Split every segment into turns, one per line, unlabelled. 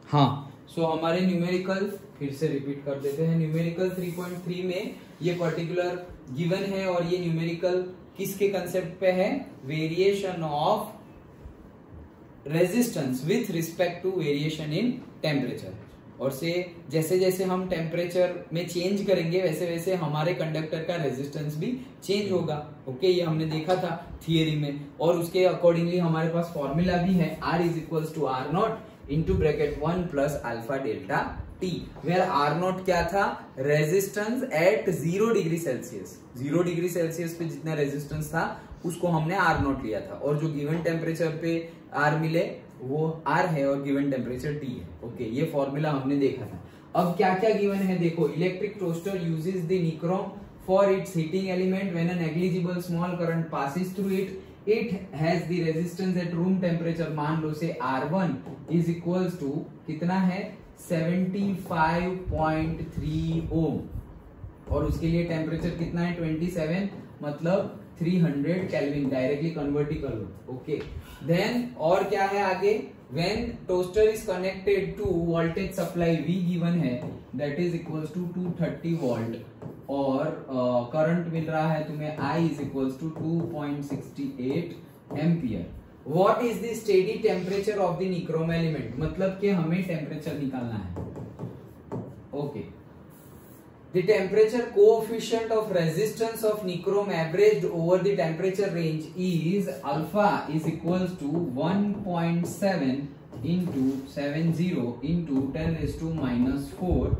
हाँ, सो हमारे न्यूमेरिकल फिर से रिपीट कर देते हैं। न्यूमेरिकल 3.3 में ये पर्टिकुलर गिवन है और ये न्यूमेरिकल किसके कंसेप्ट पे है? Variation of resistance with respect to variation in temperature. और से जैसे जैसे हम टेम्परेचर में चेंज करेंगे वैसे वैसे हमारे कंडक्टर का रेजिस्टेंस भी चेंज होगा। ओके, ये हमने देखा था थियरी में, और उसके अकॉर्डिंगली हमारे पास फॉर्मूला भी है, R is equals to R naught into bracket 1 plus alpha delta T, where R naught क्या था? Resistance at 0 degree Celsius. 0 degree Celsius पे जितना रेजिस्टेंस था उसको हमने R नॉट लिया था, और जो गिवन टेम्परेचर पे R मिले वो R है और गिवन टेम्परेचर T है। ओके, ये फॉर्मूला हमने देखा था। अब क्या क्या गिवन है देखो। Electric toaster uses the nichrome for its heating element when a negligible small current passes through it. It has the resistance at room temperature, मान लो से R1 इज इक्वल्स टू कितना है? 75.3 ओम, और उसके लिए टेम्परेचर कितना है? 27, मतलब 300 केल्विन। डायरेक्टली कन्वर्ट ही कर लो। ओके, देन और क्या है आगे? When toaster is connected to voltage supply V given है, that is equals to 230 volt, और करंट मिल रहा है तुम्हें I is equals to 2.68 ampere. What is the steady temperature of the nichrome element? मतलब कि हमें टेम्परेचर निकालना है। Okay, the temperature coefficient of resistance of nichrome averaged over the temperature range is alpha is equals to 1.7 into 70 into 10 raised to minus 4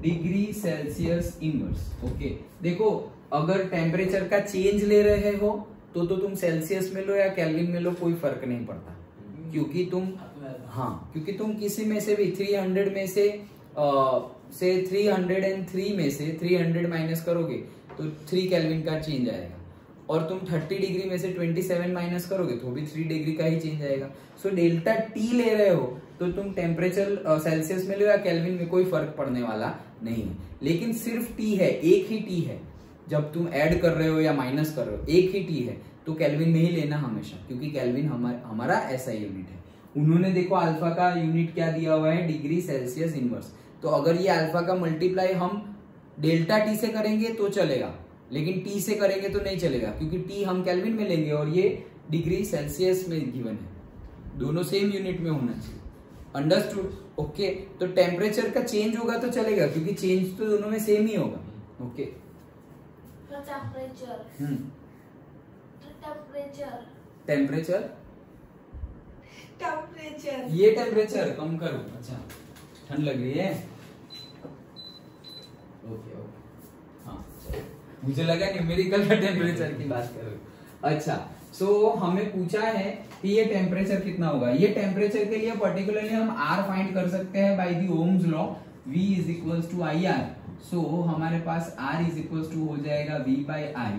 degree Celsius inverse. Okay, देखो अगर temperature का change ले रहे हो तो तुम सेल्सियस में लो या केल्विन में लो, कोई फर्क नहीं पड़ता, क्योंकि तुम किसी में से भी 300 में से 303 में से 300 माइनस करोगे तो 3 केल्विन का चेंज आएगा, और तुम 30 डिग्री में से 27 माइनस करोगे तो भी 3 डिग्री का ही चेंज आएगा। सो डेल्टा टी ले रहे हो तो तुम टेम्परेचर सेल्सियस में लो या केल्विन में, कोई फर्क पड़ने वाला नहीं है। लेकिन सिर्फ टी है, एक ही टी है, जब तुम ऐड कर रहे हो या माइनस कर रहे हो एक ही टी है, तो केल्विन में ही लेना हमेशा, क्योंकि केल्विन हमारा ऐसा यूनिट है। उन्होंने देखो अल्फा का यूनिट क्या दिया हुआ है? Degree Celsius inverse. तो अगर ये अल्फा का मल्टीप्लाई हम डेल्टा टी से करेंगे तो चलेगा, लेकिन टी से करेंगे तो नहीं चलेगा, क्योंकि टी हम केल्विन में लेंगे और ये डिग्री सेल्सियस में गिवन है। दोनों सेम यूनिट में होना चाहिए। अंडरस्टूड? ओके, तो टेम्परेचर का चेंज होगा तो चलेगा, क्योंकि चेंज तो दोनों में सेम ही होगा। ओके, टेम्परेचर ये टेम्परेचर कम करो। अच्छा, ठंड लग रही है? ओके, हाँ, मुझे लगा न्यूमेरिकल का टेम्परेचर की बात करो। अच्छा, सो हमें पूछा है कि ये टेम्परेचर कितना होगा। ये टेम्परेचर के लिए पर्टिकुलरली हम R फाइंड कर सकते हैं by the Ohm's law, V is equals to IR। So हमारे पास R इज इक्वल्स टू हो जाएगा V बाई I।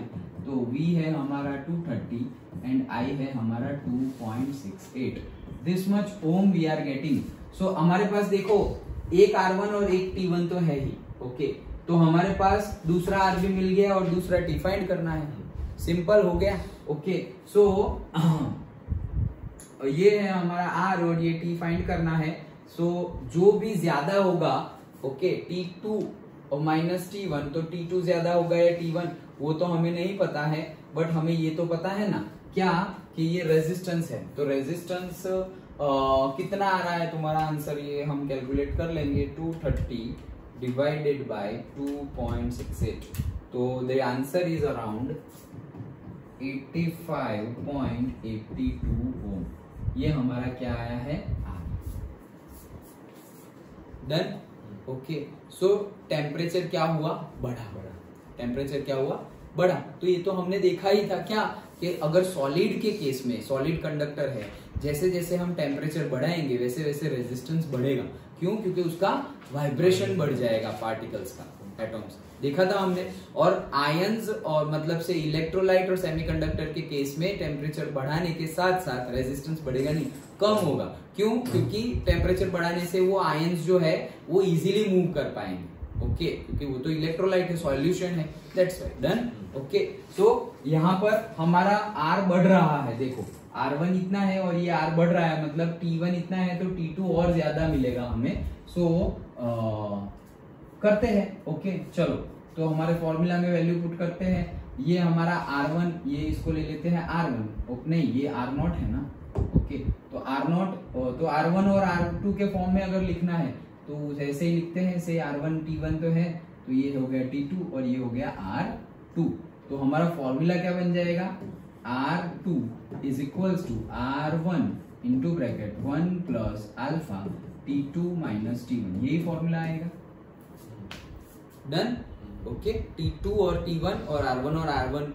तो V है हमारा 230 एंड I है हमारा 2.68। This much ohm we are getting. So हमारे पास देखो एक R1 और एक T1 तो है ही। ओके, तो हमारे पास दूसरा R भी मिल गया और दूसरा T फाइंड करना है। सिंपल हो गया। ओके, सो ये है हमारा R और ये T फाइंड करना है। सो जो भी ज्यादा होगा, ओके, T2 और माइनस T1, तो T2 ज्यादा होगा या T1 वो तो हमें नहीं पता है, बट हमें ये तो पता है ना क्या कि ये रेजिस्टेंस है। तो रेजिस्टेंस कितना आ रहा है तुम्हारा आंसर? ये हम कैलकुलेट कर लेंगे, 230 डिवाइडेड बाय 2.68। तो द आंसर इज अराउंड 85.82 ओम। ये हमारा क्या आया है? डन। ओके, सो टेम्परेचर क्या हुआ? बढ़ा। टेम्परेचर क्या हुआ? बढ़ा। तो ये तो हमने देखा ही था क्या कि अगर सॉलिड के केस में, सॉलिड कंडक्टर है, जैसे जैसे हम टेम्परेचर बढ़ाएंगे वैसे वैसे रेजिस्टेंस बढ़ेगा। क्यों? क्योंकि उसका वाइब्रेशन बढ़ जाएगा पार्टिकल्स का, एटॉम्स। देखा था हमने। और आयंस और मतलब से इलेक्ट्रोलाइट और सेमीकंडक्टर के केस में टेम्परेचर बढ़ाने के साथ साथ रेजिस्टेंस बढ़ेगा नहीं, कम होगा। क्यों? क्योंकि टेम्परेचर बढ़ाने से वो आयंस जो है वो इजीली मूव कर पाएंगे। ओके, क्योंकि वो तो इलेक्ट्रोलाइट है, सॉल्यूशन है, दैट्स व्हाई। डन। ओके, सो यहाँ पर हमारा R बढ़ रहा है, देखो R1 इतना है और ये R बढ़ रहा है, मतलब T1 इतना है तो T2 और ज्यादा मिलेगा हमें। सो करते हैं। ओके चलो, तो हमारे फॉर्मूला में वैल्यू पुट करते हैं। ये हमारा R1, ये इसको ले लेते हैं R1, नहीं ये R0 है ना। ओके तो R0, तो R1 और R2 के फॉर्म में अगर लिखना है तो ऐसे ही लिखते हैं, से R1 T1 तो है, तो ये हो गया T2 और ये हो गया R2। तो हमारा फॉर्मूला क्या बन जाएगा, R2 is equals to R1 into bracket 1 plus alpha T2 minus T1, यही फॉर्मूला आएगा। डन। ओके, T2 और T1 और R1 और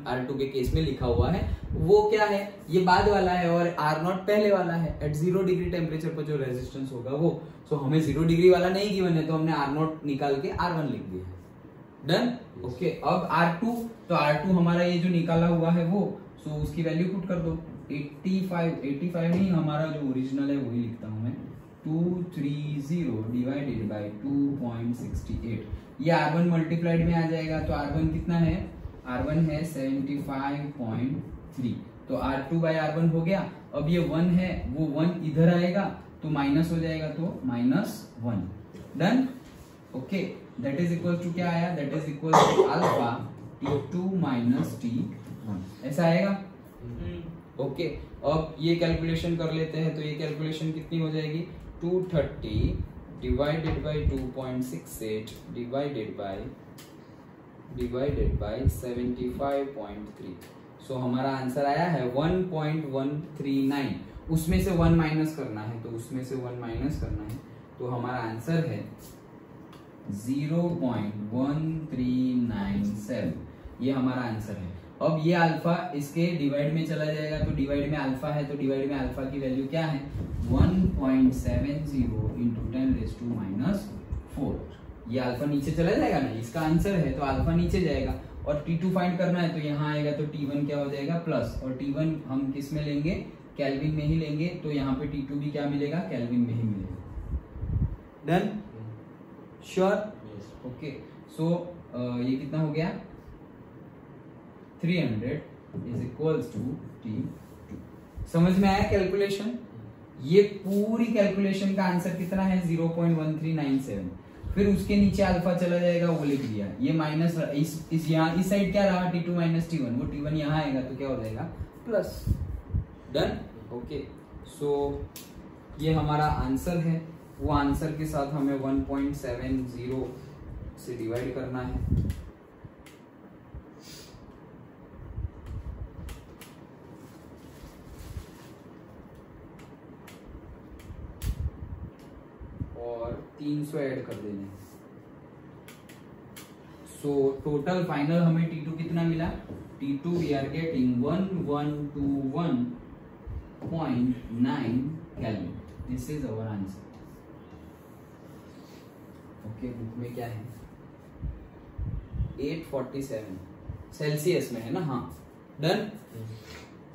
R2 के केस में लिखा हुआ है, वो क्या है, ये बाद वाला है और R0 पहले वाला है। एट 0 डिग्री टेम्परेचर पर जो रेजिस्टेंस होगा वो, सो हमें 0 डिग्री वाला नहीं गिवन है, तो हमने R0 निकाल के R1 लिख दिया है। डन। ओके, अब R2, तो R2 हमारा ये जो निकाला हुआ है वो, सो उसकी वैल्यू पुट कर दो। 85 नहीं, हमारा जो ओरिजिनल है वही लिखता हूं मैं, 230 डिवाइडेड बाय 2.68। ये R1 मल्टीप्लाइड में आ जाएगा, तो R1 कितना है, R1 है 75.3, तो R2 बाय R1 हो गया। अब ये 1 है, वो 1 इधर आएगा तो माइनस हो जाएगा, तो -1। Done. Okay, that is equal to क्या आया, that is equal to alpha T2 minus T1, ऐसा आएगा। ओके, अब ये कैलकुलेशन कर लेते हैं, तो ये कैलकुलेशन कितनी हो जाएगी, 230 डिवाइडेड बाय 2.68 डिवाइडेड बाय 75.3। सो हमारा आंसर आया है 1.139। उसमें से 1 माइनस करना है, तो उसमें से 1 माइनस करना है, तो हमारा आंसर है 0.1397। ये हमारा आंसर है। अब ये अल्फा इसके डिवाइड में चला जाएगा, तो डिवाइड में अल्फा है, तो डिवाइड में अल्फा की वैल्यू क्या है, 1.70 इंटू 10⁻⁴। ये अल्फा नीचे चला जाएगा ना, इसका आंसर है, तो अल्फा नीचे जाएगा और T2 फाइंड करना है, तो यहाँ आएगा, तो T1 क्या हो जाएगा प्लस, और T1 हम किस में लेंगे, केल्विन में ही लेंगे, तो यहाँ पे T2 भी क्या मिलेगा, केल्विन में ही मिलेगा। डन। श्योर। ओके, सो ये कितना हो गया, 300 इज इक्वल्स टू T2। समझ में आया कैलकुलेशन। ये पूरी कैलकुलेशन का आंसर कितना है, 0.1397। फिर उसके नीचे अल्फा चला जाएगा, वो लिख दिया। ये माइनस इस यहाँ इस साइड क्या रहा, T2 माइनस T1, वो T1 यहाँ आएगा, तो क्या हो जाएगा प्लस। डन। ओके, सो ये हमारा आंसर है। वो आंसर के साथ हमें 1.70 से डिवाइड करना है। और 300 ऐड कर देने। सो टोटल फाइनल हमें T2 कितना मिला, T2 we are getting 1121.9 kelvin. This is our answer. Okay, book में क्या है, 847 सेल्सियस में है ना। हाँ, डन।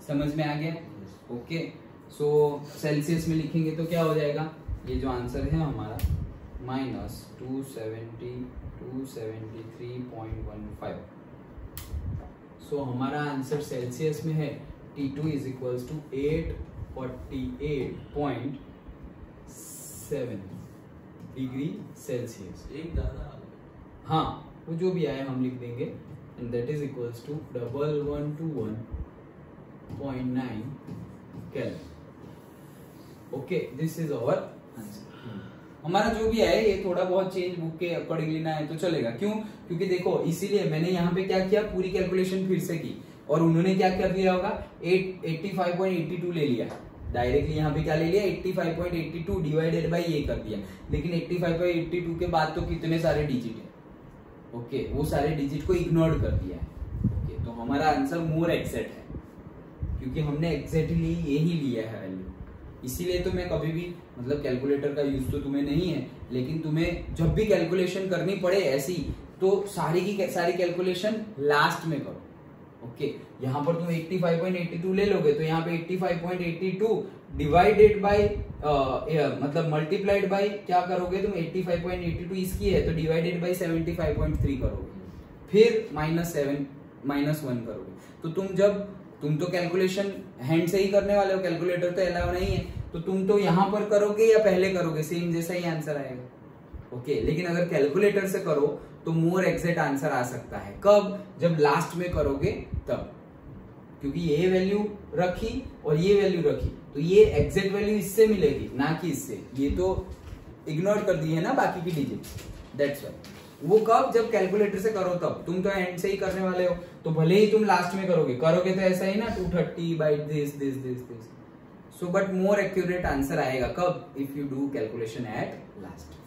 समझ में आ गया। ओके, सो सेल्सियस में लिखेंगे तो क्या हो जाएगा, ये जो आंसर है हमारा -273.15। सो हमारा आंसर सेल्सियस में है, T2 is equals to 848.7 degree Celsius.
एक ज्यादा,
हाँ, वो जो भी आए हम लिख देंगे, and that is equals to 1121.9 kelvin. Okay, this is our answer. हमारा जो भी है, ये थोड़ा बहुत चेंज बुक के अकॉर्डिंग लेना है तो चलेगा। क्यों, क्योंकि देखो, इसीलिए मैंने यहाँ पे क्या किया, पूरी कैलकुलेशन फिर से की, और उन्होंने क्या कर दिया होगा, 85.82 ले लिया डायरेक्टली। यहाँ पे क्या ले लिया, 85.82 डिवाइडेड बाय ये कर दिया। लेकिन 85/82 के बाद तो कितने सारे डिजिट है। ओके, वो सारे डिजिट को इग्नोर कर दिया है। ओके, तो हमारा आंसर मोर एक्सैक्ट है, क्योंकि हमने एक्सैक्टली यही लिया है वैल्यू। इसीलिए तो मैं कभी भी, मतलब कैलकुलेटर का यूज तो तुम्हें नहीं है, लेकिन तुम्हें जब भी कैलकुलेशन करनी पड़े ऐसी, तो सारी की सारी कैलकुलेशन लास्ट में करो। ओके, यहाँ पर तुम 85.82 ले लोगे, तो यहाँ पे 85.82 डिवाइडेड बाय मतलब मल्टीप्लाइड बाय क्या करोगे तुम, 85.82 इसकी है तो डिवाइडेड बाय 75.3 करोगे, फिर -1 करोगे। तो तुम जब तुम तो कैलकुलेशन हैंड से ही करने वाले हो, कैलकुलेटर तो अलाउ नहीं है, तो तुम तो यहां पर करोगे या पहले करोगे, सेम जैसा ही आंसर आएगा। ओके, लेकिन अगर कैलकुलेटर से करो तो मोर एग्जैक्ट आंसर आ सकता है। कब? जब लास्ट में करोगे तब, क्योंकि ये वैल्यू रखी और ये वैल्यू रखी, तो ये एग्जैक्ट वैल्यू इससे मिलेगी ना कि इससे, ये तो इग्नोर कर दी है ना बाकी की डिजिट्स, दैट्स व्हाई। वो कब? जब कैलकुलेटर से करो तब, तुम तो एंड से ही करने वाले हो, तो भले ही तुम लास्ट में करोगे तो ऐसा ही ना 230 by this this this this, so but more accurate answer आएगा कब? If you do calculation at last.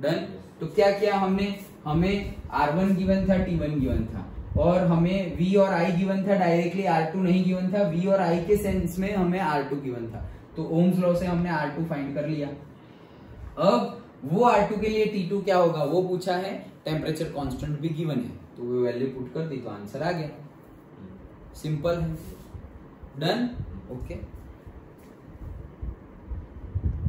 Done. तो क्या किया हमने? हमें R1 गिवन था, T1 गिवन था, और हमें V और I गिवन था, डायरेक्टली R2 नहीं गिवन था, V और I के सेंस में हमें R2 गिवन था, तो ओम्स लॉ से हमने R2 फाइंड कर लिया। अब वो R2 के लिए T2 क्या होगा वो पूछा है, टेम्परेचर कांस्टेंट भी गिवन है, तो वो वैल्यू पुट कर दी तो आंसर आ गया, सिंपल है। डन। ओके।